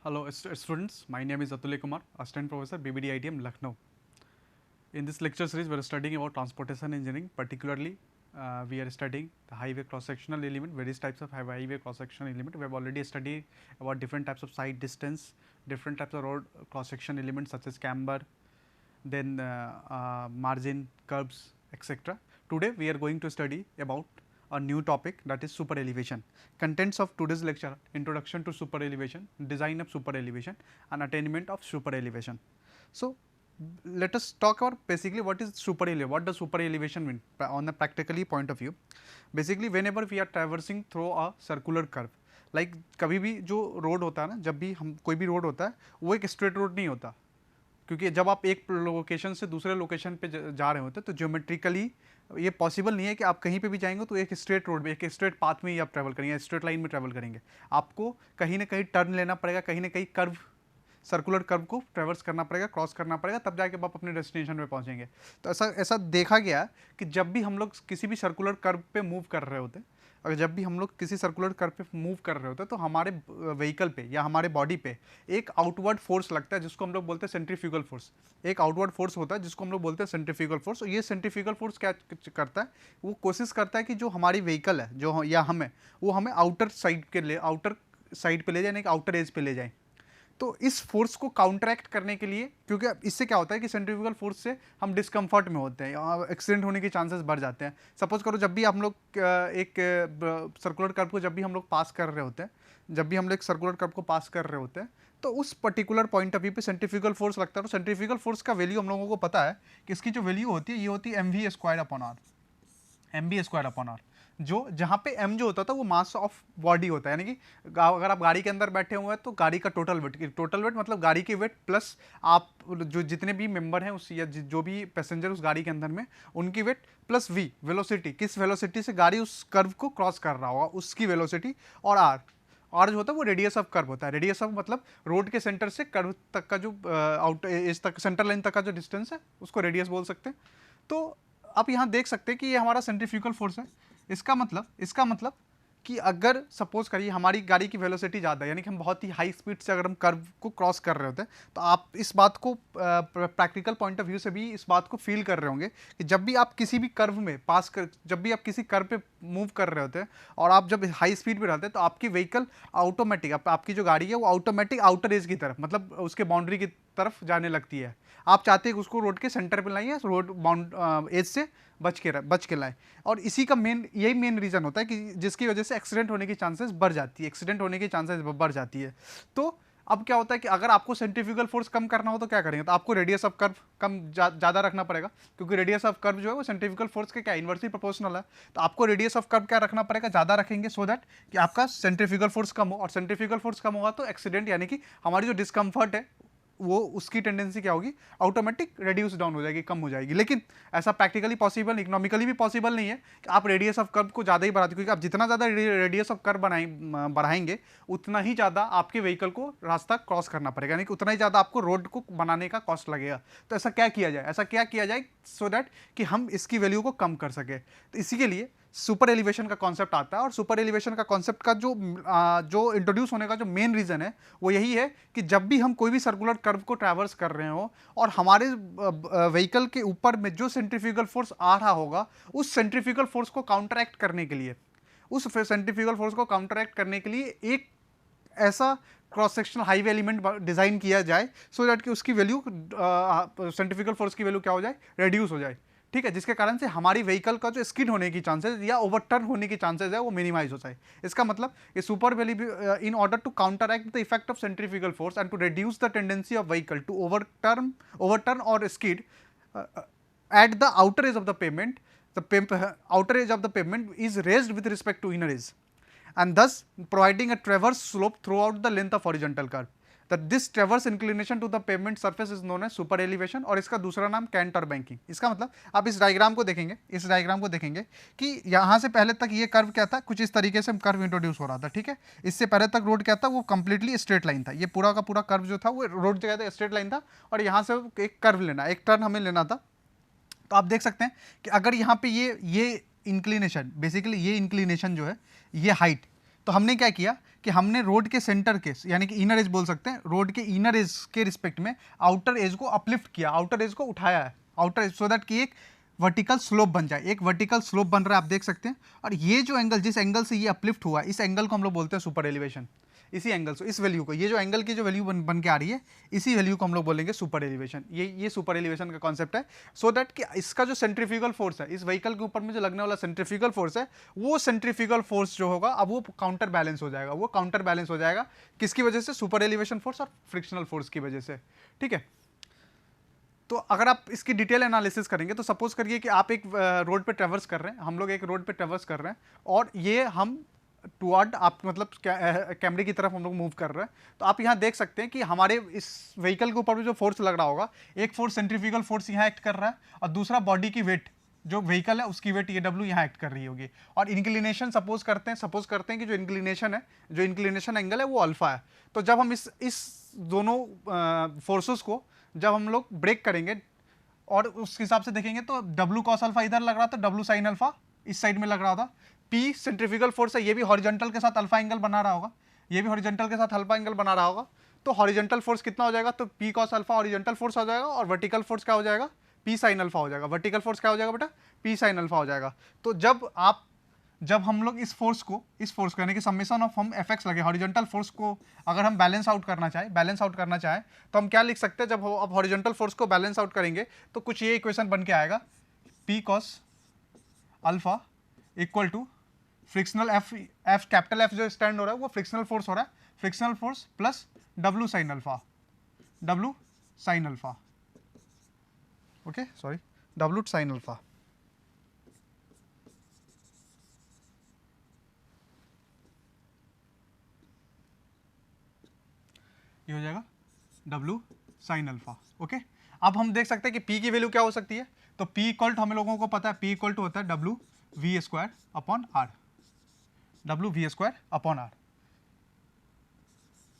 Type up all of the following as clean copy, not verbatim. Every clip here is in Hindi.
Hello, students. My name is Atulay Kumar, Assistant Professor, BBD ITM, Lucknow. In this lecture series, we are studying about transportation engineering. Particularly, we are studying the highway cross-sectional element, various types of highway cross-sectional element. We have already studied about different types of side distance, different types of road cross-section elements such as camber, then margin, curves, etc. Today, we are going to study about a new topic, that is super elevation. Contents of today's lecture: introduction to super elevation, design of super elevation, and attainment of super elevation. So, let us talk about basically what is super elevation. What does super elevation mean on a practically point of view? Basically, whenever we are traversing through a circular curve, like कभी भी जो रोड होता है ना, जब भी हम कोई भी रोड होता है वो एक स्ट्रेट रोड नहीं होता, क्योंकि जब आप एक लोकेशन से दूसरे लोकेशन पे जा रहे होते हैं तो ज्योमेट्रिकली ये पॉसिबल नहीं है कि आप कहीं पे भी जाएंगे तो एक स्ट्रेट रोड में, एक स्ट्रेट पाथ में ही आप ट्रैवल करेंगे, स्ट्रेट लाइन में ट्रैवल करेंगे। आपको कहीं ना कहीं टर्न लेना पड़ेगा, कहीं ना कहीं कर्व, सर्कुलर कर्व को ट्रेवर्स करना पड़ेगा, क्रॉस करना पड़ेगा, तब जाके आप अपने डेस्टिनेशन पे पहुंचेंगे। तो ऐसा ऐसा देखा गया कि जब भी हम लोग किसी भी सर्कुलर कर्व पे मूव कर रहे होते हैं, और जब भी हम लोग किसी सर्कुलर कर्व पे मूव कर रहे होते हैं तो हमारे व्हीकल पे या हमारे बॉडी पे एक आउटवर्ड फोर्स लगता है जिसको हम लोग बोलते हैं सेंट्रीफ्यूगल फोर्स। एक आउटवर्ड फोर्स होता है जिसको हम लोग बोलते हैं सेंट्रीफ्यूगल फोर्स। और ये सेंट्रीफ्यूगल फोर्स क्या करता है, वो कोशिश करता है कि जो हमारी व्हीकल है जो या हम है वो हमें आउटर साइड के लिए, आउटर साइड पे ले जाए, आउटर एज पे ले जाए। तो इस फोर्स को काउंटरैक्ट करने के लिए, क्योंकि इससे क्या होता है कि सेंट्रीफ्यूगल फोर्स से हम डिस्कम्फर्ट में होते हैं, एक्सीडेंट होने के चांसेस बढ़ जाते हैं। सपोज करो जब भी हम लोग एक सर्कुलर कर्व को जब भी हम लोग पास कर रहे होते हैं, जब भी हम लोग एक सर्कुलर कर्व को पास कर रहे होते हैं तो उस पर्टिकुलर पॉइंट ऑफ व्यू पे सेंट्रीफ्यूगल फोर्स लगता है। तो सेंट्रीफ्यूगल फोर्स का वैल्यू हम लोगों को पता है कि इसकी जो वैल्यू होती है ये होती है mv² अपॉन आर, जो जहाँ पे m जो होता था वो मास ऑफ बॉडी होता है, यानी कि अगर आप गाड़ी के अंदर बैठे हुए हैं तो गाड़ी का टोटल वेट मतलब गाड़ी की वेट प्लस आप जो जितने भी मेंबर हैं उस या जो भी पैसेंजर उस गाड़ी के अंदर में उनकी वेट प्लस v वेलोसिटी, किस वेलोसिटी से गाड़ी उस कर्व को क्रॉस कर रहा होगा उसकी वेलोसिटी, और r जो होता है वो रेडियस ऑफ कर्व होता है। रेडियस ऑफ मतलब रोड के सेंटर से कर्व तक का जो आउट एज तक, सेंटर लाइन तक का जो डिस्टेंस है उसको रेडियस बोल सकते हैं। तो आप यहाँ देख सकते हैं कि ये हमारा सेंट्रीफ्यूगल फोर्स है। इसका मतलब कि अगर सपोज करिए हमारी गाड़ी की वेलोसिटी ज़्यादा है, यानी कि हम बहुत ही हाई स्पीड से अगर हम कर्व को क्रॉस कर रहे होते हैं, तो आप इस बात को प्रैक्टिकल पॉइंट ऑफ व्यू से भी इस बात को फील कर रहे होंगे कि जब भी आप किसी भी कर्व में पास कर, जब भी आप किसी कर्व पे मूव कर रहे होते हैं और आप जब हाई स्पीड पे रहते हैं तो आपकी व्हीकल ऑटोमेटिक, आपकी जो गाड़ी है वो ऑटोमेटिक आउटर एज की तरफ, मतलब उसके बाउंड्री की तरफ जाने लगती है। आप चाहते हैं कि उसको रोड के सेंटर पे लाइए, रोड बाउंड एज से बच के लाएं। और इसी का यही मेन रीज़न होता है कि जिसकी वजह से एक्सीडेंट होने की चांसेस बढ़ जाती है, बढ़ जाती है। तो अब क्या होता है कि अगर आपको सेंट्रीफ्यूगल फोर्स कम करना हो तो क्या करेंगे, तो आपको रेडियस ऑफ कर्व कम ज़्यादा रखना पड़ेगा, क्योंकि रेडियस ऑफ कर्व जो है वो सेंट्रीफ्यूगल फोर्स के क्या इन्वर्सली प्रोपोर्शनल है। तो आपको रेडियस ऑफ कर्व क्या रखना पड़ेगा, ज़्यादा रखेंगे, सो दैट कि आपका सेंट्रीफ्यूगल फोर्स कम हो। और सेंट्रीफ्यूगल फोर्स कम होगा तो एक्सीडेंट, यानी कि हमारी जो डिस्कम्फर्ट है वो उसकी टेंडेंसी क्या होगी, ऑटोमेटिक रेड्यूस डाउन हो जाएगी, कम हो जाएगी। लेकिन ऐसा प्रैक्टिकली पॉसिबल, इकोनॉमिकली भी पॉसिबल नहीं है कि आप रेडियस ऑफ कर्व को ज़्यादा ही बढ़ाते, क्योंकि आप जितना ज़्यादा रेडियस ऑफ कर्व बढ़ाएंगे उतना ही ज़्यादा आपके व्हीकल को रास्ता क्रॉस करना पड़ेगा, यानी कि उतना ही ज़्यादा आपको रोड को बनाने का कॉस्ट लगेगा। तो ऐसा क्या किया जाए सो दैट कि हम इसकी वैल्यू को कम कर सके। तो इसी के लिए सुपर एलिवेशन का कॉन्सेप्ट आता है। और सुपर एलिवेशन का कॉन्सेप्ट का जो इंट्रोड्यूस होने का जो मेन रीजन है वो यही है कि जब भी हम कोई भी सर्कुलर कर्व को ट्रैवर्स कर रहे हो और हमारे व्हीकल के ऊपर में जो सेंट्रीफ्यूगल फोर्स आ रहा होगा, उस सेंट्रीफ्यूगल फोर्स को काउंटरैक्ट करने के लिए, एक ऐसा cross sectional highway element design किया जाए सो दैट कि उसकी वैल्यू, सेंट्रीफ्यूगल फोर्स की वैल्यू क्या हो जाए, रेड्यूस हो जाए। ठीक है, जिसके कारण से हमारी व्हीकल का जो स्किड होने की चांसेस या ओवरटर्न होने की चांसेस है वो मिनिमाइज हो जाए। इसका मतलब ये super in order to counteract the effect of centrifugal force and to reduce the tendency of vehicle to overturn और skid at the outer edge of the pavement, outer edge of the pavement is raised with respect to inner edge, and thus providing a transverse slope throughout the length of horizontal curve. That this transverse inclination to the pavement surface is known as super elevation, और इसका दूसरा नाम कैंटर बैंकिंग। इसका मतलब आप इस डायग्राम को देखेंगे कि यहाँ से पहले तक ये कर्व क्या था, कुछ इस तरीके से कर्व इंट्रोड्यूस हो रहा था। ठीक है, इससे पहले तक रोड क्या था, वो कंप्लीटली स्ट्रेट लाइन था। ये पूरा का पूरा कर्व जो था वो रोड जगह स्ट्रेट लाइन था, और यहाँ से एक कर्व लेना, एक टर्न हमें लेना था। तो आप देख सकते हैं कि अगर यहाँ पे ये इंक्लिनेशन, बेसिकली ये इंक्लिनेशन जो है, ये हाइट, तो हमने क्या किया कि हमने रोड के सेंटर के यानी कि इनर एज बोल सकते हैं, रोड के इनर एज के रिस्पेक्ट में आउटर एज को अपलिफ्ट किया, आउटर एज को उठाया है, आउटर एज, सो दैट कि एक वर्टिकल स्लोप बन जाए, एक वर्टिकल स्लोप बन रहा है, आप देख सकते हैं। और ये जो एंगल, जिस एंगल से ये अपलिफ्ट हुआ, इस एंगल को हम लोग बोलते हैं सुपर एलिवेशन। इसी एंगल से, इस वैल्यू को, ये जो एंगल की जो वैल्यू बन के आ रही है, इसी वैल्यू को हम लोग बोलेंगे सुपर एलिवेशन। ये सुपर एलिवेशन का कॉन्सेप्ट है। सो दैट कि इसका जो सेंट्रीफ्यूगल फोर्स है, इस व्हीकल के ऊपर में जो लगने वाला सेंट्रीफ्यूगल फोर्स है, वो सेंट्रीफ्यूगल फोर्स जो होगा अब वो काउंटर बैलेंस हो जाएगा, वो काउंटर बैलेंस हो जाएगा किसकी वजह से? सुपर एलिवेशन फोर्स और फ्रिक्शनल फोर्स की वजह से। ठीक है, तो अगर आप इसकी डिटेल एनालिसिस करेंगे तो सपोज करिए कि आप एक रोड पे ट्रेवर्स कर रहे हैं, हम लोग एक रोड पे ट्रेवर्स कर रहे हैं, और ये हम टुवर्ड आप मतलब कैमरे की तरफ हम लोग मूव कर रहे हैं, तो आप यहाँ देख सकते हैं कि हमारे इस व्हीकल के ऊपर भी जो फोर्स लग रहा होगा, एक फोर्स सेंट्रीफ्यूगल फोर्स यहाँ एक्ट कर रहा है, और दूसरा बॉडी की वेट, जो व्हीकल है उसकी वेट ये डब्ल्यू यहाँ एक्ट कर रही होगी। और इंक्लिनेशन सपोज करते हैं कि जो इंक्लिनेशन है, जो इंक्लिनेशन एंगल है वो अल्फा है। तो जब हम इस दोनों फोर्सेस को जब हम लोग ब्रेक करेंगे और उस हिसाब से देखेंगे तो डब्ल्यू कॉस अल्फा इधर लग रहा था, डब्ल्यू साइन अल्फा इस साइड में लग रहा था, पी सेंट्रीफ्यूगल फोर्स है, ये भी हॉरिजॉन्टल के साथ अल्फा एंगल बना रहा होगा, ये भी हॉरिजॉन्टल के साथ अल्फा एंगल बना रहा होगा। तो हॉरिजॉन्टल फोर्स कितना हो जाएगा? तो P cos alpha horizontal force हो जाएगा, और वर्टिकल फोर्स क्या हो जाएगा? पी साइन अल्फा हो जाएगा। वर्टिकल फोर्स क्या हो जाएगा बेटा? पी साइन अल्फा हो जाएगा। तो जब हम लोग इस फोर्स को यानी कि समेशन ऑफ हम एफ एक्स लगे, हॉरिजॉन्टल फोर्स को अगर हम बैलेंस आउट करना चाहें तो हम क्या लिख सकते हैं? जब अब हॉरिजॉन्टल फोर्स को बैलेंस आउट करेंगे तो कुछ ये इक्वेशन बन के आएगा, P cos alpha equal to frictional F capital F जो स्टैंड हो रहा है वो फ्रिक्शनल फोर्स हो रहा है, frictional force plus W sine alpha, okay sorry, W sine alpha. ये हो जाएगा W साइन अल्फा। ओके, अब हम देख सकते हैं कि P की वैल्यू क्या हो सकती है। तो P इक्वल टू हमें लोगों को पता है, P इक्वल टू होता है W V square upon R, W V square upon R।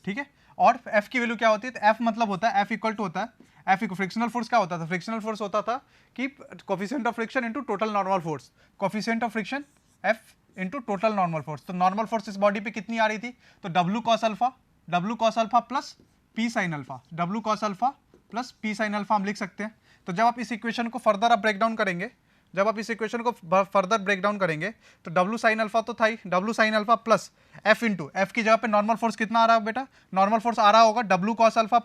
ठीक है, और F की वैल्यू क्या होती है? तो F मतलब होता है, F इक्वल टू होता है, F इक्वल फ्रिक्शनल फोर्स क्या होता था? फ्रिक्शनल फोर्स होता था कि coefficient of friction into total normal force, coefficient of friction F into total normal force. तो नॉर्मल फोर्स इस बॉडी पे कितनी आ रही थी? तो W cos alpha plus P sin alpha, W cos alpha plus P sin alpha हम लिख सकते हैं। तो जब आप इस इक्वेशन को फर्दर आप ब्रेक डाउन करेंगे, तो W sin अल्फा तो था ही, W sin alpha plus F into F की जगह पे नॉर्मल फोर्स कितना आ रहा है बेटा? नॉर्मल फोर्स आ रहा होगा W cos alpha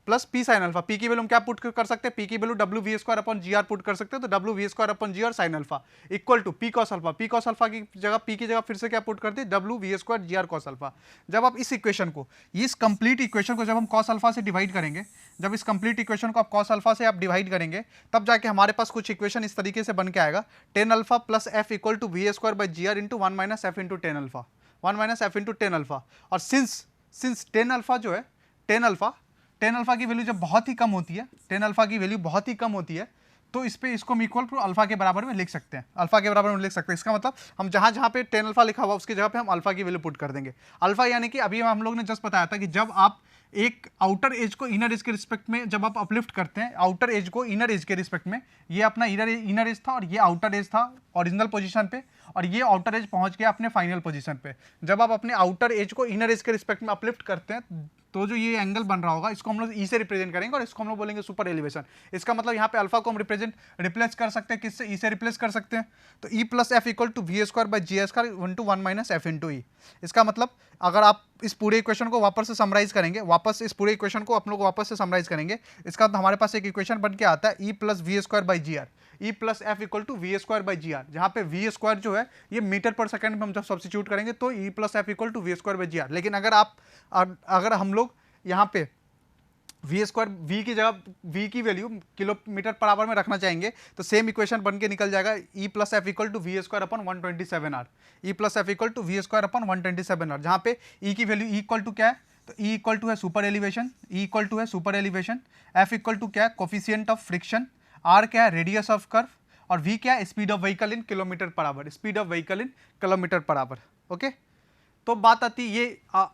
plus P sin alpha. P की वैल्यू हम क्या पुट कर सकते हैं? P की value W V square upon GR put कर सकते हैं। तो W V square upon GR sin alpha equal to P cos alpha, P cos alpha की जगह P की जगह फिर से क्या पुट करते हैं? W V square GR cos alpha. जब आप इस इक्वेशन को, इस कंप्लीट इक्वेशन को जब हम cos अल्फा से डिवाइड करेंगे, जब इस कंप्लीट इक्वेशन को आप cos अल्फा से आप डिवाइड करेंगे, तब जाके हमारे पास कुछ इक्वेशन इस तरीके से बन के आएगा, tan alpha plus F equal to V square by GR into 1 minus F into tan alpha, 1 minus F into tan alpha. और सिंस tan अल्फा जो है, tan अल्फा की वैल्यू जब बहुत ही कम होती है, tan अल्फा की वैल्यू बहुत ही कम होती है, तो इसको हम इक्वल टू अल्फा के बराबर में लिख सकते हैं, इसका मतलब हम जहां पे tan अल्फा लिखा हुआ उसकी जगह पे हम अल्फा की वैल्यू पुट कर देंगे। अल्फा यानी कि अभी हम लोग ने जस्ट बताया था कि जब आप एक आउटर एज को इनर एज के रिस्पेक्ट में जब आप अपलिफ्ट करते हैं, आउटर एज को इनर एज के रिस्पेक्ट में, ये अपना इनर एज था और ये आउटर एज था ओरिजिनल पोजीशन पे, और ये आउटर एज पहुंच गया अपने फाइनल पोजीशन पे। जब आप अपने आउटर एज को इनर एज के रिस्पेक्ट में अपलिफ्ट करते हैं तो जो ये एंगल बन रहा होगा इसको हम लोग ई से रिप्रेजेंट करेंगे, और इसको हम लोग बोलेंगे सुपर एलिवेशन। इसका मतलब यहाँ पे अल्फा को हम रिप्लेस कर सकते हैं, किससे? ई से रिप्लेस कर सकते हैं। तो E plus F equal to V square by G square 1 to 1 minus F into E. इसका मतलब अगर आप इस पूरे इक्वेशन को वापस से समराइज करेंगे, इसका मतलब हमारे पास एक इक्वेशन बन के आता है E plus V square by G R, E plus F equal to V square by G R, जहाँ पे वी स्क्वायर जो है ये मीटर पर सेकंड में हम जब सब्स्टिट्यूट करेंगे तो E plus F equal to V square by G R. लेकिन अगर हम लोग यहाँ पे वी स्क्वायर वी की जगह वी की वैल्यू किलोमीटर पर आवर में रखना चाहेंगे तो सेम इक्वेशन बन के निकल जाएगा, E plus F equal to V square upon 127 R, E plus F equal to V square upon 127 R, जहाँ पे ई की वैल्यू इक्वल टू क्या है? तो ई इक्वल टू है super elevation, F equal to क्या है? कोफिशिएंट ऑफ फ्रिक्शन, आर क्या है? रेडियस ऑफ कर्व, और वी क्या है? Speed of vehicle in kilometre per hour, okay. तो बात आती है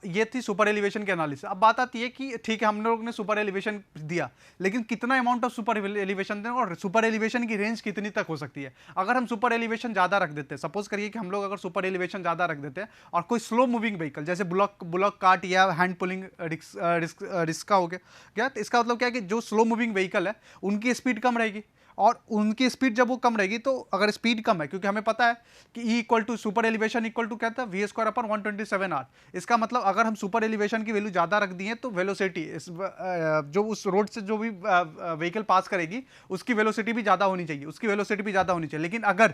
ये थी सुपर एलिवेशन के एनालिसिस। अब बात आती है कि ठीक है हम लोग ने सुपर एलिवेशन दिया, लेकिन कितना अमाउंट ऑफ सुपर एलिवेशन दें और सुपर एलिवेशन की रेंज कितनी तक हो सकती है। अगर हम सुपर एलिवेशन ज़्यादा रख देते हैं, सपोज करिए कि हम लोग अगर सुपर एलिवेशन ज़्यादा रख देते हैं और कोई स्लो मूविंग व्हीकल जैसे बुलॉक कार्ट या हैंड पुलिंग रिक्शा हो गया, तो इसका मतलब क्या है कि जो स्लो मूविंग व्हीकल है उनकी स्पीड कम रहेगी, और उनकी स्पीड जब वो कम रहेगी, तो अगर स्पीड कम है, क्योंकि हमें पता है कि E equal to super elevation equal to क्या था, वी स्क्वायर अपन 127 आर। इसका मतलब अगर हम सुपर एलिवेशन की वैल्यू ज़्यादा रख दिए तो वेलोसिटी जो उस रोड से जो भी व्हीकल पास करेगी उसकी वेलोसिटी भी ज़्यादा होनी चाहिए, लेकिन अगर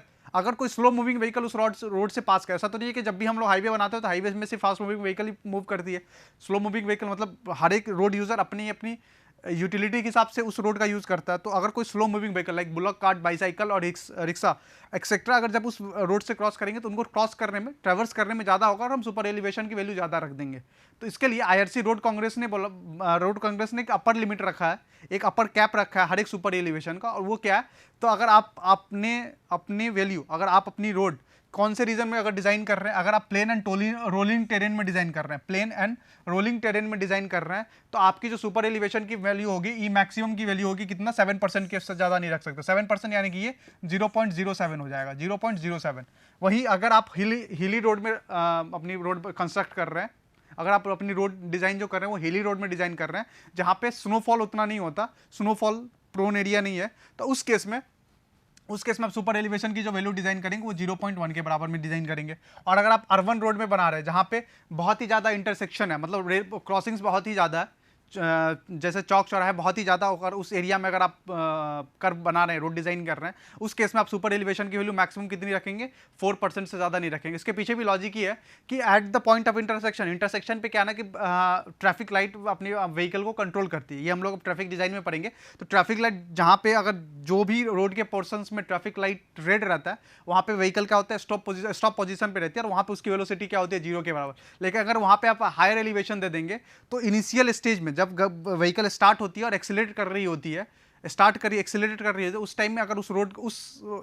कोई स्लो मूविंग व्हीकल उस रोड से पास करे, ऐसा तो नहीं है कि जब भी हम लोग हाईवे बनाते हैं तो हाईवे में से फास्ट मूविंग व्हीकल ही मूव करती है। स्लो मूविंग व्हीकल मतलब हर एक रोड यूजर अपनी अपनी यूटिलिटी के हिसाब से उस रोड का यूज करता है। तो अगर कोई slow moving vehicle like bullock cart, bicycle और रिक्शा एक्सेट्रा अगर जब उस रोड से क्रॉस करेंगे तो उनको क्रॉस करने में, ट्रेवर्स करने में ज़्यादा होगा और हम सुपर एलिवेशन की वैल्यू ज़्यादा रख देंगे। तो इसके लिए आईआरसी रोड कांग्रेस ने एक अपर लिमिट रखा है, एक अपर कैप रखा है हर एक सुपर एलिवेशन का। और वो क्या है, तो अगर आप अपनी वैल्यू, अगर आप अपनी रोड कौन से रीजन में अगर डिजाइन कर रहे हैं, अगर आप प्लेन एंड रोलिंग टेरेन में डिजाइन कर रहे हैं, तो आपकी जो सुपर एलिवेशन की वैल्यू होगी, ई मैक्सिमम की वैल्यू होगी कितना, 7% के उससे ज्यादा नहीं रख सकते। 7% यानी कि ये 0.07 हो जाएगा, 0.07। वही अगर आप हिली रोड में अपनी रोड कंस्ट्रक्ट कर रहे हैं, अगर आप अपनी रोड डिजाइन जो कर रहे हैं वो हिली रोड में डिजाइन कर रहे हैं जहां पे स्नोफॉल उतना नहीं होता, स्नोफॉल प्रोन एरिया नहीं है, तो उस केस में आप सुपर एलिवेशन की जो वैल्यू डिजाइन करेंगे वो 0.1 के बराबर में डिजाइन करेंगे। और अगर आप अर्बन रोड में बना रहे हैं जहां पे बहुत ही ज्यादा इंटरसेक्शन है, मतलब क्रॉसिंग्स बहुत ही ज्यादा है, जैसे चौक चौराहा है बहुत ही ज़्यादा, और उस एरिया में अगर आप कर्व बना रहे हैं, रोड डिज़ाइन कर रहे हैं, उस केस में आप सुपर एलिवेशन की वैल्यू मैक्सिमम कितनी रखेंगे, 4% से ज़्यादा नहीं रखेंगे। इसके पीछे भी लॉजिक ही है कि at the point of intersection पे क्या ना कि ट्रैफिक लाइट अपनी व्हीकल को कंट्रोल करती है। ये हम लोग ट्रैफिक डिज़ाइन में पढ़ेंगे। तो ट्रैफिक लाइट जहाँ पे अगर जो भी रोड के पोर्शंस में ट्रैफिक लाइट रेड रहता है, वहाँ पे व्हीकल क्या होता है, स्टॉप पोजीशन पे रहती है, और वहाँ पे उसकी वेलोसिटी क्या होती है, 0 के बराबर। लेकिन अगर वहाँ पे आप हायर एलिवेशन दे देंगे तो इनिशियल स्टेज में जब व्हीकल स्टार्ट होती है और एक्सीलरेट कर रही होती है, एक्सीलरेट कर रही है, तो उस टाइम में अगर उस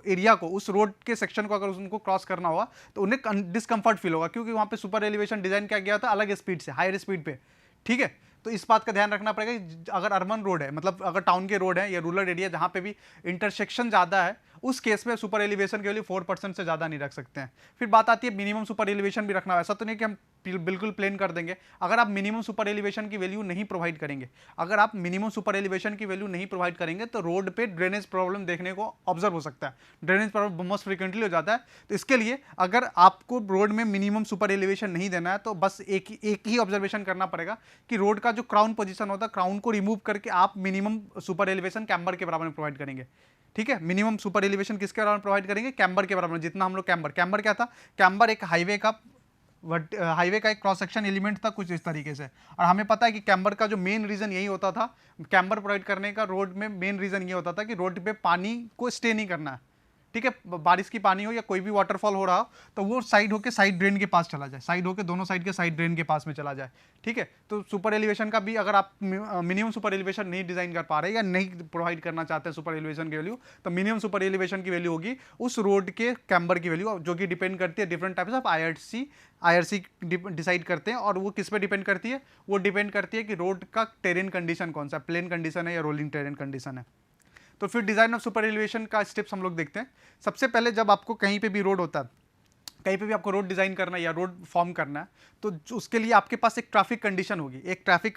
एरिया को, उस रोड के सेक्शन को अगर उनको क्रॉस करना हुआ तो उन्हें डिस्कंफर्ट फील होगा, क्योंकि वहाँ पे सुपर एलिवेशन डिजाइन किया गया था अलग स्पीड से, हायर स्पीड पे। ठीक है, तो इस बात का ध्यान रखना पड़ेगा कि अगर अर्बन रोड है, मतलब अगर टाउन के रोड है या रूरल एरिया जहाँ पे भी इंटरसेक्शन ज़्यादा है, उस केस में सुपर एलिवेशन के वैल्यू 4% से ज़्यादा नहीं रख सकते हैं। फिर बात आती है मिनिमम सुपर एलिवेशन भी रखना। ऐसा तो नहीं कि हम बिल्कुल प्लेन कर देंगे। अगर आप मिनिमम सुपर एलिवेशन की वैल्यू नहीं प्रोवाइड करेंगे, तो रोड पे ड्रेनेज प्रॉब्लम देखने को ऑब्जर्व हो सकता है। ड्रेनेज प्रॉब्लम मोस्ट फ्रिक्वेंटली हो जाता है। तो इसके लिए अगर आपको रोड में मिनिमम सुपर एलिवेशन नहीं देना है, तो बस एक ही ऑब्जर्वेशन करना पड़ेगा कि रोड का जो क्राउन पोजीशन होता है, क्राउन को रिमूव करके आप मिनिमम सुपर एलिवेशन कैम्बर के बराबर में प्रोवाइड करेंगे। ठीक है, मिनिमम सुपर एलिवेशन किसके बराबर प्रोवाइड करेंगे, कैम्बर के बराबर में। जितना हम लोग कैम्बर क्या था, कैम्बर एक हाईवे का एक क्रॉस सेक्शन एलिमेंट था कुछ इस तरीके से। और हमें पता है कि कैम्बर का जो मेन रीजन यही होता था, कैम्बर प्रोवाइड करने का रोड में मेन रीजन ये होता था कि रोड पे पानी को स्टे नहीं करना है। ठीक है, बारिश की पानी हो या कोई भी वाटरफॉल हो रहा हो, तो वो साइड होके साइड ड्रेन के पास चला जाए, साइड होके दोनों साइड के साइड ड्रेन के पास में चला जाए। ठीक है, तो सुपर एलिवेशन का भी अगर आप मिनिमम सुपर एलिवेशन नहीं डिजाइन कर पा रहे या नहीं प्रोवाइड करना चाहते हैं सुपर एलिवेशन की वैल्यू, तो मिनिमम सुपर एलिवेशन की वैल्यू होगी उस रोड के कैम्बर की वैल्यू, जो कि डिपेंड करती है different types of IRC decide करते हैं। और वो किस पे डिपेंड करती है, वो डिपेंड करती है कि रोड का टेरेन कंडीशन कौन सा, प्लेन कंडीशन है या रोलिंग टेरेन कंडीशन है। तो फिर डिजाइन ऑफ सुपर एलिवेशन का स्टेप्स हम लोग देखते हैं। सबसे पहले जब आपको कहीं पे भी रोड होता है, कहीं पे भी आपको रोड डिजाइन करना है या रोड फॉर्म करना है, तो उसके लिए आपके पास एक ट्रैफिक कंडीशन होगी, एक ट्रैफिक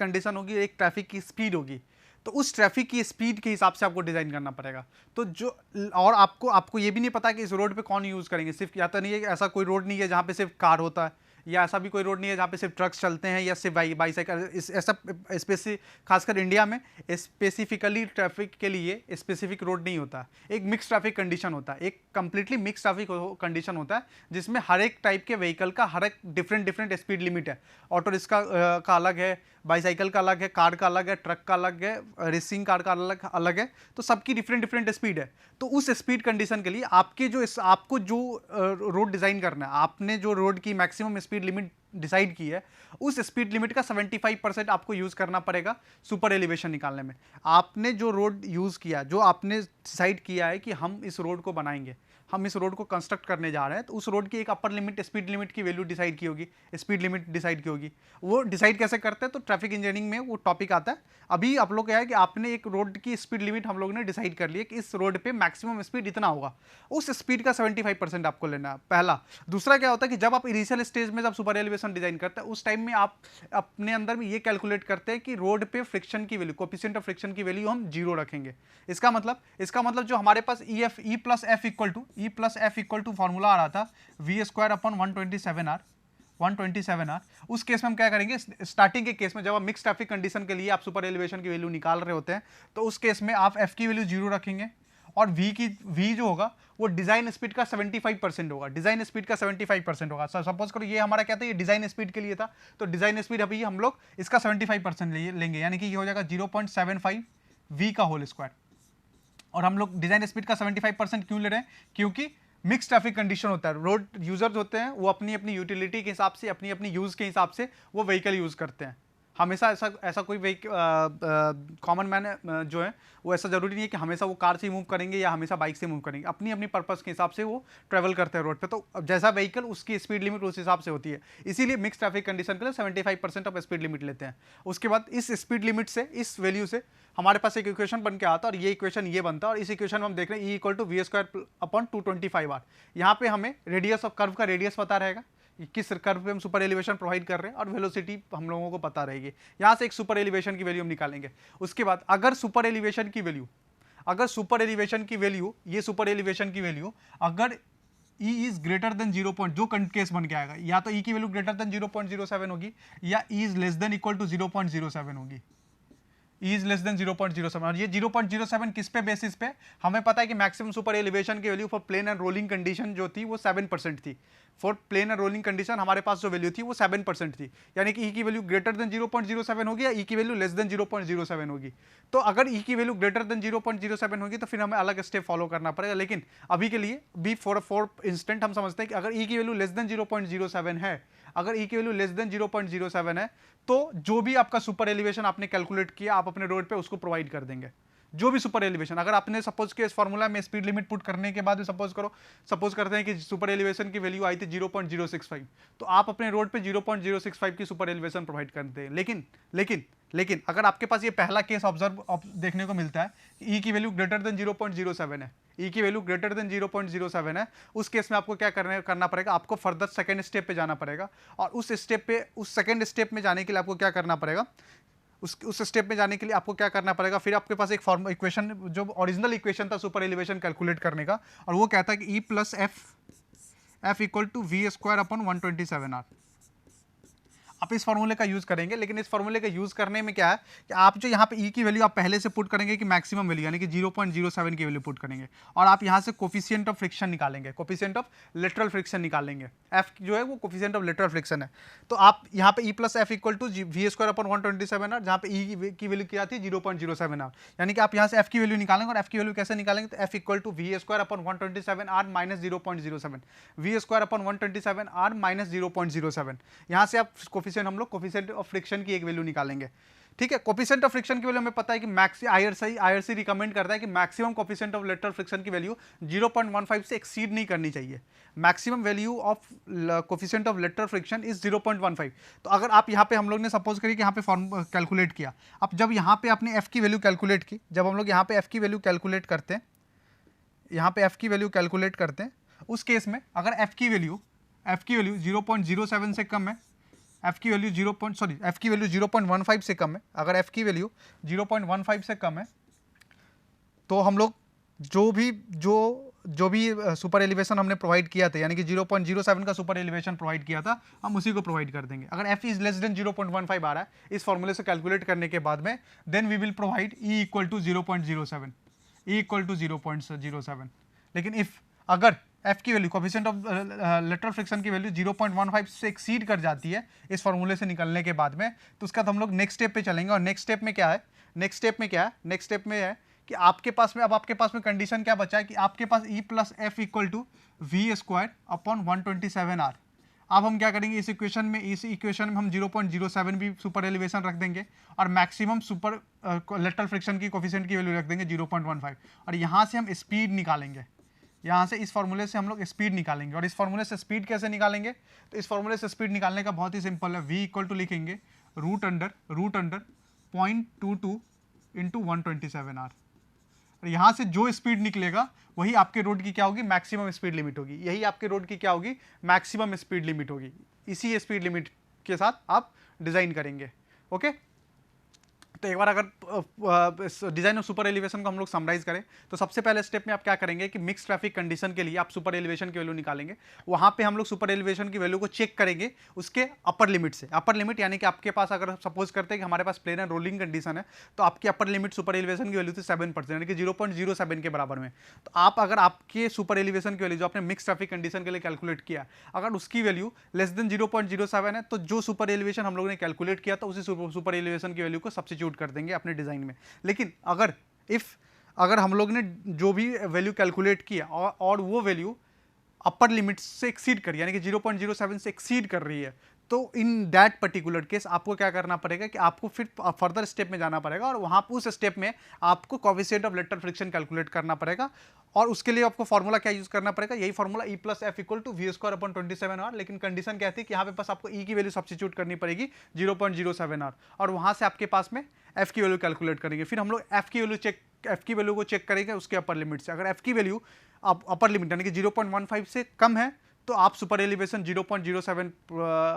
की स्पीड होगी। तो उस ट्रैफिक की स्पीड के हिसाब से आपको डिजाइन करना पड़ेगा। तो जो और आपको ये भी नहीं पता कि इस रोड पे कौन यूज करेंगे। सिर्फ या तो नहीं है, ऐसा कोई रोड नहीं है जहाँ पे सिर्फ कार होता है, या ऐसा भी कोई रोड नहीं है जहाँ पे सिर्फ ट्रक्स चलते हैं या सिर्फ बाईसाइकिल। ऐसा खासकर इंडिया में स्पेसिफिकली ट्रैफिक के लिए स्पेसिफिक रोड नहीं होता, एक मिक्स ट्रैफिक कंडीशन होता है, एक कंप्लीटली मिक्स ट्रैफिक कंडीशन होता है, जिसमें हर एक टाइप के व्हीकल का हर एक डिफरेंट स्पीड लिमिट है। ऑटो रिक्शा का अलग है, बाईसाइकिल का अलग है, कार का अलग है, ट्रक का अलग है, रेसिंग कार का अलग है। तो सबकी डिफरेंट स्पीड है। तो उस स्पीड कंडीशन के लिए आपको जो रोड डिजाइन करना है, आपने जो रोड की मैक्सिमम स्पीड लिमिट डिसाइड की है, उस स्पीड लिमिट का 75% आपको यूज करना पड़ेगा सुपर एलिवेशन निकालने में। आपने जो रोड यूज किया, जो आपने डिसाइड किया है कि हम इस रोड को बनाएंगे, हम इस रोड को कंस्ट्रक्ट करने जा रहे हैं तो उस रोड की एक अपर लिमिट, स्पीड लिमिट की वैल्यू डिसाइड की होगी, स्पीड लिमिट डिसाइड की होगी। वो डिसाइड कैसे करते हैं तो ट्रैफिक इंजीनियरिंग में वो टॉपिक आता है। अभी आप लोग क्या है कि आपने एक रोड की स्पीड लिमिट हम लोग ने डिसाइड कर लिया कि इस रोड पे मैक्सिमम स्पीड इतना होगा, उस स्पीड का 75% आपको लेना है, पहला। दूसरा क्या होता है कि जब आप इनिशियल स्टेज में जब सुपर एलिवेशन डिजाइन करते हैं उस टाइम में आप अपने अंदर में ये कैलकुलेट करते हैं कि रोड पे फ्रिक्शन की वैल्यू, कोएफिशिएंट ऑफ फ्रिक्शन की वैल्यू हम 0 रखेंगे। इसका मतलब जो हमारे पास E plus F equal to formula आ रहा था वी स्क्वायर अपॉन 127 आर, उस केस में हम क्या करेंगे, स्टार्टिंग के केस में जब आप मिक्स ट्रैफिक कंडीशन के लिए आप सुपर एलिवेशन की वैल्यू निकाल रहे होते हैं तो उस केस में आप एफ की वैल्यू 0 रखेंगे और वी जो होगा वो डिजाइन स्पीड का 75% होगा, डिजाइन स्पीड का 75% होगा। सपोज करो ये हमारा क्या था, ये डिजाइन स्पीड के लिए था, तो डिजाइन स्पीड अभी हम लोग इसका 75% लेंगे, यानी कि ये हो जाएगा 0.75 वी का होल स्क्वायर। और हम लोग डिजाइन स्पीड का 75% क्यों ले रहे हैं, क्योंकि मिक्स ट्रैफिक कंडीशन होता है, रोड यूजर्स होते हैं वो अपनी अपनी यूटिलिटी के हिसाब से, अपनी अपनी यूज के हिसाब से वो व्हीकल यूज करते हैं। हमेशा ऐसा कोई कॉमन मैन जो है वो ऐसा जरूरी नहीं है कि हमेशा वो कार से मूव करेंगे या हमेशा बाइक से मूव करेंगे, अपनी अपनी पर्पस के हिसाब से वो ट्रैवल करते हैं रोड पे। तो जैसा व्हीकल उसकी स्पीड लिमिट उस हिसाब से होती है, इसीलिए मिक्स ट्रैफिक कंडीशन के लिए 75% ऑफ स्पीड लिमिट लेते हैं। उसके बाद इस स्पीड लिमिट से, इस वैल्यू से हमारे पास एक इक्वेशन बन के आता है और ये इक्वेशन ये बनता है, और इस इक्वेशन में हम देख रहे हैं E equal to V square upon 225 R. यहाँ पे हमें रेडियस ऑफ कर्व का रेडियस पता रहेगा, किस कर्व पे हम सुपर एलिवेशन प्रोवाइड कर रहे हैं, और वेलोसिटी हम लोगों को पता रहेगी। यहाँ से एक सुपर एलिवेशन की वैल्यू हम निकालेंगे। उसके बाद अगर सुपर एलिवेशन की वैल्यू ये सुपर एलिवेशन की वैल्यू अगर E इज ग्रेटर देन 0. जो केस बन के आएगा, या तो E की वैल्यू ग्रेटर देन 0.07 होगी या E is less than equal to 0.07 होगी। E इज लेस देन 0.07, और ये 0.07 किस पे बेसिस पे, हमें पता है कि मैक्सिमम सुपर एलिवेशन की value for plain and rolling condition जो थी वो 7% थी। For plain and rolling condition हमारे पास जो वैल्यू थी वो 7% थी, यानी कि E की वैल्यू ग्रेटर देन 0.07 होगी या E की वैल्यू लेस देन 0.07 होगी। तो अगर E की वैल्यू ग्रेटर देन 0.07 होगी तो फिर हमें अलग स्टेप फॉलो करना पड़ेगा, लेकिन अभी के लिए बी फॉर इंस्टेंट हम समझते हैं कि अगर E की वैल्यू लेस देन 0.07 है, अगर E की वैल्यू लेस देन 0.07 है तो जो भी आपका सुपर एलिवेशन आपने कैलकुलेट किया आप अपने रोड पे उसको प्रोवाइड कर देंगे। जो भी सुपर एलिवेशन, अगर आपने सपोज के इस फॉर्मूला में स्पीड लिमिट पुट करने के बाद सपोज करते हैं कि सुपर एलिवेशन की वैल्यू आई थी 0.065, तो आप अपने रोड पे 0.065 की सुपर एलिवेशन प्रोवाइड करते हैं। लेकिन अगर आपके पास ये पहला केस ऑब्जर्व देखने को मिलता है कि E की वैल्यू ग्रेटर देन 0.07 है, E की वैल्यू ग्रेटर देन 0.07 है, उस केस में आपको क्या करना पड़ेगा, आपको फर्दर सेकंड स्टेप पे जाना पड़ेगा। और उस सेकंड स्टेप में जाने के लिए आपको क्या करना पड़ेगा, उस स्टेप में जाने के लिए आपको क्या करना पड़ेगा, फिर आपके पास एक इक्वेशन, जो ओरिजिनल इक्वेशन था सुपर एलिवेशन कैलकुलेट करने का, और वो कहता है कि E plus F equal to V square upon 127 R. आप इस फॉर्मूले का यूज करेंगे, लेकिन इस फॉर्मूले का यूज करने में क्या है कि आप जो यहाँ पे E की वैल्यू आप पहले से पुट करेंगे कि मैक्सिमम वैल्यू यानी कि 0.07 की वैल्यू पुट करेंगे, और आप यहाँ से कोफिशिएंट ऑफ फ्रिक्शन निकालेंगे, कोफिशिएंट ऑफ लेटरल फ्रिक्शन निकालेंगे। F जो है वो कोफिशिएंट ऑफ लेटरल फ्रिक्शन है। तो आप यहाँ पे E plus F equal to V square upon 127 R, जहाँ पे E की वैल्यू क्या थी 0.07 आर, यानी कि आप यहाँ से F की वैल्यू निकालेंगे। और F की वैल्यू कैसे निकालेंगे, तो F equal to V square upon 127 R minus 0.07, V square upon 127 R minus 0.07। यहाँ से आप कोफिशिएंट, हम लोग कोफिशिएंट ऑफ फ्रिक्शन की एक वैल्यू निकालेंगे। ठीक है, कोफिशिएंट ऑफ फ्रिक्शन की वैल्यू हमें पता है कि आईआरसी रिकमेंड करता है कि maximum coefficient of lateral friction की वैल्यू 0.15 से एक्सीड नहीं करनी चाहिए। Maximum value of coefficient of lateral friction is 0.15। तो अगर आप यहाँ पे, हम लोग ने सपोज करिए कि यहाँ पे फॉर्म कैलकुलेट किया, अब जब यहाँ पे आपने एफ की वैल्यू कैलकुलेट की, जब हम लोग यहाँ पे एफ की वैल्यू कैलकुलेट करते हैं, यहाँ पे एफ की वैल्यू कैलकुलेट करते हैं, उस केस में अगर एफ की वैल्यू 0.07 से कम है, F की वैल्यू 0.15 से कम है, अगर F की वैल्यू 0.15 से कम है तो हम लोग जो भी सुपर एलिवेशन हमने प्रोवाइड किया था, यानी कि 0.07 का सुपर एलिवेशन प्रोवाइड किया था, हम उसी को प्रोवाइड कर देंगे। अगर F इज लेस देन 0.15 आ रहा है इस फॉर्मूले से कैलकुलेट करने के बाद में, then we will provide E equal to 0.07, E equal to 0.07। लेकिन अगर F की value, coefficient of lateral friction की वैल्यू 0.15 से एक्सीड कर जाती है इस फॉर्मूले से निकलने के बाद में, तो उसका हम लोग नेक्स्ट स्टेप पे चलेंगे। और नेक्स्ट स्टेप में क्या है, नेक्स्ट स्टेप में है कि आपके पास में कंडीशन क्या बचा है कि आपके पास E plus F equal to V square upon 127 R. अब हम क्या करेंगे, इस इक्वेशन में हम 0.07 भी सुपर एलिवेशन रख देंगे और मैक्सिमम सुपर लेटरल फ्रिक्शन की कोफिशिएंट की वैल्यू रख देंगे 0.15, और यहाँ से हम स्पीड निकालेंगे। यहाँ से इस फॉर्मूले से हम लोग स्पीड निकालेंगे, और इस फॉर्मूले से स्पीड कैसे निकालेंगे, तो इस फॉर्मूले से स्पीड निकालने का बहुत ही सिंपल है, v इक्वल टू लिखेंगे रूट अंडर 0.22 इंटू 127 आर। और यहाँ से जो स्पीड निकलेगा वही आपके रोड की क्या होगी, मैक्सिमम स्पीड लिमिट होगी। यही आपके रोड की क्या होगी, मैक्सिमम स्पीड लिमिट होगी। इसी स्पीड लिमिट के साथ आप डिज़ाइन करेंगे। ओके, तो एक बार अगर डिजाइन ऑफ सुपर एलिवेशन को हम लोग समराइज करें तो सबसे पहले स्टेप में आप क्या करेंगे कि मिक्स ट्रैफिक कंडीशन के लिए आप सुपर एलिवेशन की वैल्यू निकालेंगे। वहां पे हम लोग सुपर एलिवेशन की वैल्यू को चेक करेंगे उसके अपर लिमिट से। अपर लिमिट यानी कि आपके पास अगर सपोज करते हैं कि हमारे पास प्लेन एंड रोलिंग कंडीशन है तो आपकी अपर लिमिट सुपर एलिवेशन की वैल्यू थी 7% यानी कि 0.07 के बराबर में। तो आप अगर आपके सुपर एलिवेशन की वैल्यू जो आपने मिक्स ट्रैफिक कंडीशन के लिए कैलकुलेट किया अगर उसकी वैल्यू लेस देन 0.07 है तो जो सुपर एलिवेशन हम लोगों ने कैलकुलेट किया था उसी सुपर एलिवेशन की वैल्यू को सब्स्टिट्यूट कर देंगे अपने डिजाइन में। लेकिन अगर हम लोग ने जो भी वैल्यू कैलकुलेट किया और वो वैल्यू अपर लिमिट से एक्सीड कर यानी कि 0.07 से एक्सीड कर रही है तो इन दैट पर्टिकुलर केस आपको क्या करना पड़ेगा कि आपको फिर फर्दर स्टेप में जाना पड़ेगा और वहां उस स्टेप में आपको coefficient of lateral friction calculate करना पड़ेगा। और उसके लिए आपको फॉर्मूला क्या यूज करना पड़ेगा, यही फॉर्मूला E + F = v²/27r। लेकिन कंडीशन क्या थी कि यहाँ पे बस आपको E की वैल्यू सब्स्टिट्यूट करनी पड़ेगी 0.07r और वहां से आपके पास में F की वैल्यू कैलकुलेट करेंगे। फिर हम लोग F की वैल्यू को चेक करेंगे उसके अपर लिमिट से। अगर F की वैल्यू अपर लिमिट यानी कि 0.15 से कम है तो आप सुपर एलिवेशन 0.07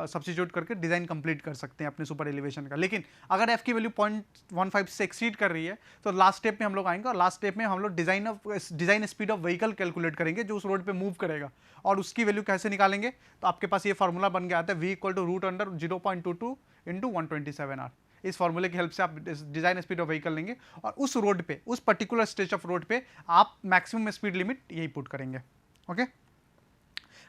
सब्स्टिट्यूट करके डिजाइन कंप्लीट कर सकते हैं अपने सुपर एलिवेशन का। लेकिन अगर F की वैल्यू 0.15 से एक्सीड कर रही है तो लास्ट स्टेप में हम लोग आएंगे और लास्ट स्टेप में हम लोग design speed of vehicle calculate करेंगे जो उस रोड पे मूव करेगा। और उसकी वैल्यू कैसे निकालेंगे, तो आपके पास ये फॉर्मूला बन गया था v = √0.22 इंटू 127r। इस फॉर्मूले की हेल्प से आप डिजाइन स्पीड ऑफ व्हीकल लेंगे और उस रोड पे, उस पर्टिकुलर स्टेज ऑफ रोड पे आप मैक्सिमम स्पीड लिमिट यही पुट करेंगे। ओके,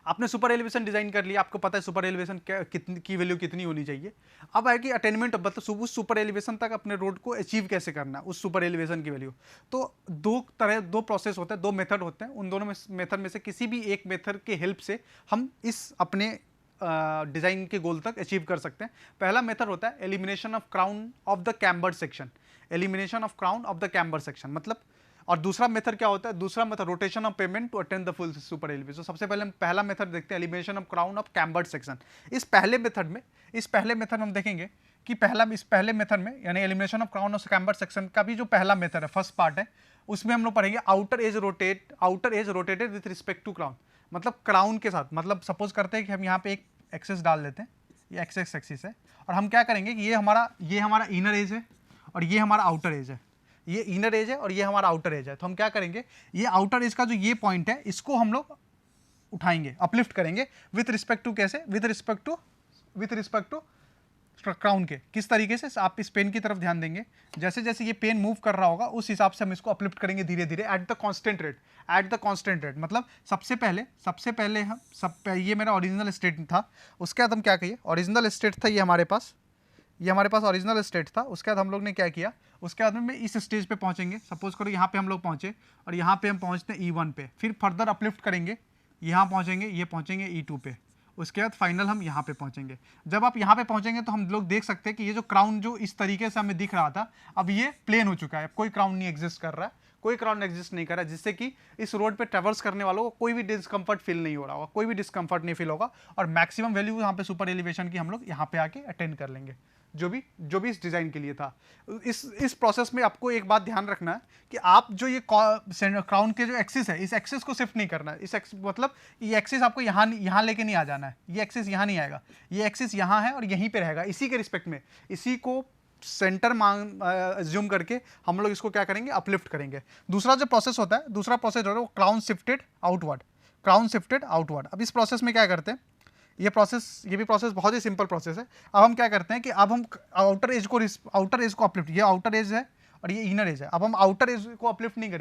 आपने सुपर एलिवेशन डिजाइन कर लिया, आपको पता है सुपर एलिवेशन की वैल्यू कितनी होनी चाहिए। अब है कि अटेनमेंट मतलब उस सुपर एलिवेशन तक अपने रोड को अचीव कैसे करना है उस सुपर एलिवेशन की वैल्यू। तो दो प्रोसेस होते हैं, दो मेथड होते हैं। उन दोनों मेथड में से किसी भी एक मेथड के हेल्प से हम इस अपने डिजाइन के गोल तक अचीव कर सकते हैं। पहला मेथड होता है elimination of crown of the cambered section. Elimination of crown of the cambered section मतलब, और दूसरा मेथड क्या होता है, दूसरा method rotation of pavement to attain the full super elevation. सबसे पहले हम पहला मेथड देखते हैं elimination of crown of cambered section. इस पहले मेथड में हम देखेंगे कि इस पहले मेथड में यानी elimination of crown of cambered section का भी जो पहला मेथड है, फर्स्ट पार्ट है, उसमें हम लोग पढ़ेंगे outer edge rotated with respect to crown. मतलब क्राउन के साथ, मतलब सपोज करते हैं कि हम यहाँ पे एक एक्सेस डाल देते हैं, ये एक्सेस एक्सिस है, और हम क्या करेंगे कि ये हमारा इनर एज है और ये हमारा आउटर एज है। ये इनर एज है और ये हमारा आउटर एज है। तो हम क्या करेंगे, ये आउटर एज का जो ये पॉइंट है इसको हम लोग उठाएंगे, अपलिफ्ट करेंगे विथ रिस्पेक्ट टू, कैसे, विथ रिस्पेक्ट टू क्राउन के। किस तरीके से, आप इस पेन की तरफ ध्यान देंगे, जैसे जैसे ये पेन मूव कर रहा होगा उस हिसाब से हम इसको अपलिफ्ट करेंगे धीरे धीरे एट द कांस्टेंट रेट। मतलब सबसे पहले ये मेरा ओरिजिनल स्टेट था, उसके बाद हम क्या कहिए, ओरिजिनल स्टेट था ये हमारे पास ओरिजिनल स्टेट था। उसके बाद हम लोग ने क्या किया, उसके बाद में इस स्टेज पे पहुंचेंगे। सपोज करो यहाँ पे हम लोग पहुंचे और यहाँ पे हम पहुंचते हैं E1 पे, फिर फर्दर अपलिफ्ट करेंगे, यहाँ पहुंचेंगे, ये पहुंचेंगे E2 पे, उसके बाद फाइनल हम यहाँ पे पहुंचेंगे। जब आप यहाँ पे पहुंचेंगे तो हम लोग देख सकते हैं कि ये जो क्राउन जो इस तरीके से हमें दिख रहा था अब ये प्लेन हो चुका है, कोई क्राउन नहीं एग्जिस्ट कर रहा है, कोई क्राउन एग्जिस्ट नहीं कर रहा है, जिससे कि इस रोड पे ट्रैवर्स करने वालों को कोई भी डिस्कम्फर्ट फील नहीं हो रहा होगा, कोई भी डिस्कम्फर्ट नहीं फील होगा और मैक्सिमम वैल्यू यहाँ पे सुपर एलिवेशन की हम लोग यहाँ पे आके अटेंड कर लेंगे, जो भी इस डिजाइन के लिए था। इस प्रोसेस में आपको एक बात ध्यान रखना है कि आप जो ये क्राउन के जो एक्सिस है, इस एक्सिस को शिफ्ट नहीं करना है। मतलब ये एक्सिस आपको यहाँ लेके नहीं आ जाना है, ये एक्सिस यहाँ नहीं आएगा, ये एक्सिस यहाँ है और यहीं पे रहेगा। इसी के रिस्पेक्ट में, इसी को सेंटर अज्यूम करके हम लोग इसको क्या करेंगे, अपलिफ्ट करेंगे। दूसरा प्रोसेस होता है वो क्राउन शिफ्टेड आउटवर्ड। अब इस प्रोसेस में क्या करते हैं, ये भी प्रोसेस बहुत ही सिंपल प्रोसेस है। अब हम क्या करते हैं कि अब हम आउटर एज को अपलिफ्ट, ये आउटर एज है और ये इनर एज है, अब हम आउटर एज को अपलिफ्ट नहीं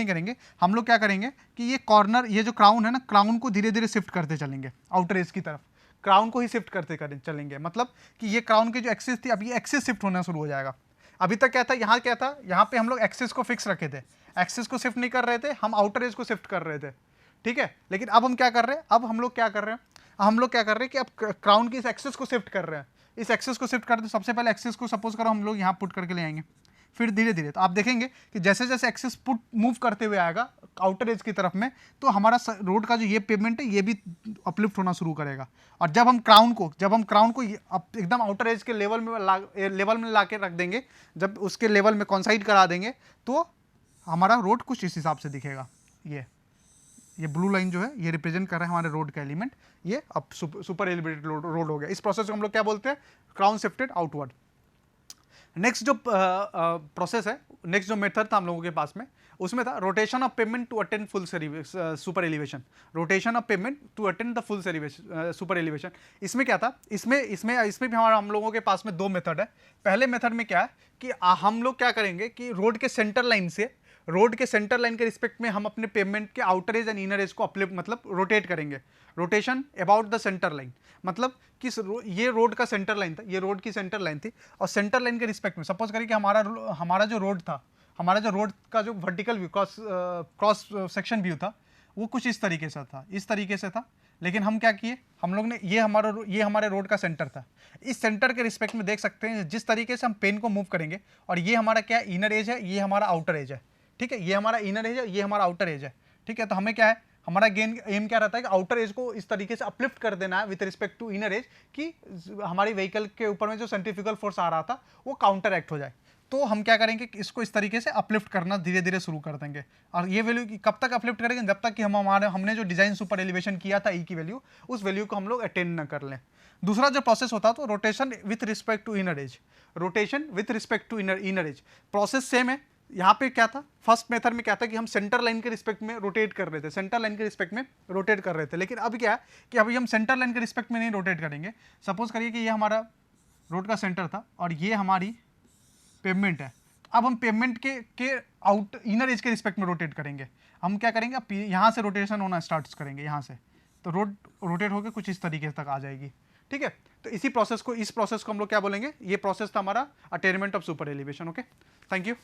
करेंगे, हम लोग क्या करेंगे कि ये कॉर्नर, ये जो क्राउन है ना, क्राउन को धीरे धीरे शिफ्ट करते चलेंगे आउटर एज की तरफ, क्राउन को ही शिफ्ट करते चलेंगे। मतलब कि ये क्राउन की जो एक्सिस थी अब ये एक्सिस शिफ्ट होना शुरू हो जाएगा। अभी तक क्या था, यहाँ पे हम लोग एक्सिस को फिक्स रखे थे, एक्सिस को शिफ्ट नहीं कर रहे थे, हम आउटर एज को शिफ्ट कर रहे थे, ठीक है। लेकिन अब हम क्या कर रहे हैं, हम लोग क्या कर रहे हैं कि अब क्राउन की इस एक्सिस को शिफ्ट कर रहे हैं। इस एक्सिस को शिफ्ट करते, सबसे पहले एक्सिस को सपोज करो हम लोग यहाँ पुट करके ले आएंगे, फिर धीरे धीरे। तो आप देखेंगे कि जैसे जैसे एक्सिस पुट मूव करते हुए आएगा आउटर एज की तरफ में, तो हमारा रोड का जो ये पेवमेंट है ये भी अपलिफ्ट होना शुरू करेगा। और जब हम क्राउन को एकदम आउटर एज के लेवल में ला के रख देंगे, जब उसके लेवल में कॉन्साइड करा देंगे, तो हमारा रोड कुछ इस हिसाब से दिखेगा। ये ब्लू लाइन जो है ये रिप्रेजेंट कर रहा है हमारे रोड का एलिमेंट, ये अब सुपर एलिवेटेड रोड हो गया। इस प्रोसेस को हम लोग क्या बोलते हैं? Crown shifted outward. नेक्स्ट जो प्रोसेस है, नेक्स्ट जो मेथड था हम लोगों के पास में, उसमें था rotation of pavement to attend full super elevation. Rotation of pavement to attend the full super elevation. इसमें क्या था? इसमें भी हम लोगों के पास में दो मेथड है। पहले मेथड में क्या है कि हम लोग क्या करेंगे कि रोड के सेंटर लाइन के रिस्पेक्ट में हम अपने पेमेंट के outer as and inner as को अपलिफ्ट मतलब रोटेट करेंगे। Rotation about the centre line, मतलब कि ये रोड का सेंटर लाइन था, ये रोड की सेंटर लाइन थी, और सेंटर लाइन के रिस्पेक्ट में सपोज करें कि हमारा जो रोड था, हमारा जो रोड का जो vertical view cross section view था, वो कुछ इस तरीके से था। लेकिन हम क्या किए, हम लोग ने ये हमारे रोड का सेंटर था। इस सेंटर के रिस्पेक्ट में देख सकते हैं जिस तरीके से हम पेन को मूव करेंगे, और ये हमारा क्या है? इनर एज है, ये हमारा आउटर एज है। ठीक है, ये हमारा इनर एज है, ये हमारा आउटर एज है। ठीक है, तो हमें क्या है, हमारा एम क्या रहता है कि आउटर एज को इस तरीके से अपलिफ्ट कर देना है with respect to inner edge, कि हमारी व्हीकल के ऊपर में जो सेंट्रीफ्यूगल फोर्स आ रहा था वो काउंटर एक्ट हो जाए। तो हम क्या करेंगे कि इसको इस तरीके से अपलिफ्ट करना धीरे धीरे शुरू कर देंगे। और ये वैल्यू कब तक अपलिफ्ट करेंगे? जब तक कि हमने जो डिजाइन सुपर एलिवेशन किया था ई की वैल्यू, उस वैल्यू को हम लोग अटेन न कर लें। दूसरा जो प्रोसेस होता है तो rotation with respect to inner edge. Rotation with respect to inner edge process same है। यहाँ पे क्या था, फर्स्ट मेथड में क्या था कि हम सेंटर लाइन के रिस्पेक्ट में रोटेट कर रहे थे, लेकिन अब क्या है कि अभी हम सेंटर लाइन के रिस्पेक्ट में नहीं रोटेट करेंगे। सपोज करिए कि ये हमारा रोड का सेंटर था और ये हमारी पेवमेंट है। अब हम पेवमेंट के आउट इनर एज के रिस्पेक्ट में रोटेट करेंगे। हम क्या करेंगे, अब यहाँ से रोटेशन होना स्टार्ट करेंगे, यहाँ से, तो रोड रोटेट होकर कुछ इस तरीके तक आ जाएगी। ठीक है, तो इस प्रोसेस को हम लोग क्या बोलेंगे? ये प्रोसेस था हमारा attainment of super elevation. Okay, thank you.